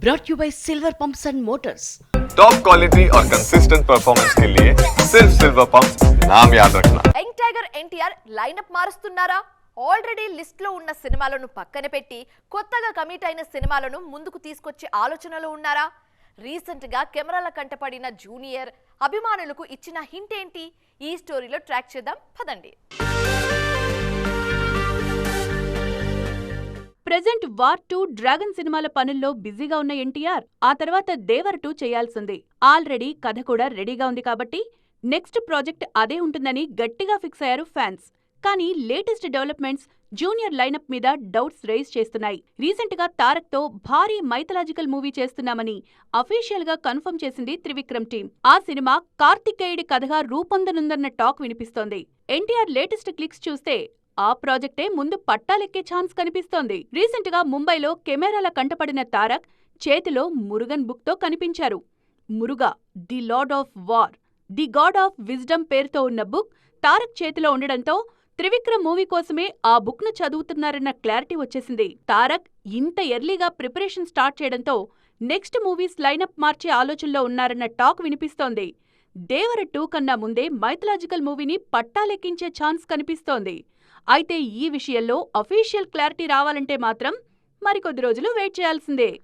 brought you by Silver Pumps and Motors. Top quality और consistent performance के लिए सिर्फ सिल्वर पंप्स नाम याद रखना. యంగ్ టైగర్ ఎన్టీఆర్ లైనప్ మారుస్తున్నారా? ఆల్రెడీ లిస్ట్ లో ఉన్న సినిమాలను పక్కన పెట్టి కొత్తగా కమిట్ అయిన సినిమాలను ముందుకు తీసుకొచ్చే ఆలోచనలో ఉన్నారా? రీసెంట్ గా కెమెరాల కంటపడిన జూనియర్ అభిమానులకు ఇచ్చిన హింట్ ఏంటి? ఈ స్టోరీలో ట్రాక్ చేద్దాం పదండి. ప్రెజెంట్ వార్ 2 డ్రాగన్ సినిమాల పనుల్లో బిజీగా ఉన్న ఎన్టీఆర్ ఆ తర్వాత దేవర్ 2 చేయాల్సింది. ఆల్రెడీ కథ కూడా రెడీగా ఉంది కాబట్టి నెక్స్ట్ ప్రాజెక్ట్ అదే ఉంటుందని గట్టిగా ఫిక్స్ అయ్యారు ఫ్యాన్స్. కానీ లేటెస్ట్ డెవలప్మెంట్స్ జూనియర్ లైనప్ మీద డౌట్స్ రైజ్ చేస్తున్నాయి. రీసెంట్ గా తారక్ తో భారీ మైథలాజికల్ మూవీ చేస్తున్నామని అఫీషియల్ గా కన్ఫర్మ్ చేసింది త్రివిక్రమ్ టీం. ఆ సినిమా కార్తికేయుడి కథగా రూపొందనుందన్న టాక్ వినిపిస్తోంది. ఎన్టీఆర్ లేటెస్ట్ క్లిక్స్ చూస్తే ఆ ప్రాజెక్టే ముందు పట్టాలెక్కే ఛాన్స్ కనిపిస్తోంది. రీసెంట్ గా ముంబైలో కెమెరాల కంటపడిన తారక్ చేతిలో మురుగన్ బుక్ తో కనిపించారు. Muruga the lord of war, the God of wisdom పేరుతో ఉన్న బుక్ తారక్ చేతిలో ఉండడంతో త్రివిక్రమ్ మూవీ కోసమే ఆ బుక్ ను చదువుతున్నారన్న క్లారిటీ వచ్చేసింది. తారక్ ఇంత ఎర్లీగా ప్రిపరేషన్ స్టార్ట్ చేయడంతో నెక్స్ట్ మూవీస్ లైనప్ మార్చే ఆలోచనలో ఉన్నారన్న టాక్ వినిపిస్తోంది. దేవర 2 కన్నా ముందే మైథలాజికల్ మూవీని పట్టాలెక్కించే ఛాన్స్ కనిపిస్తోంది. అయితే ఈ విషయంలో అఫీషియల్ క్లారిటీ రావాలంటే మాత్రం మరికొద్ది రోజులు వెయిట్ చేయాల్సిందే.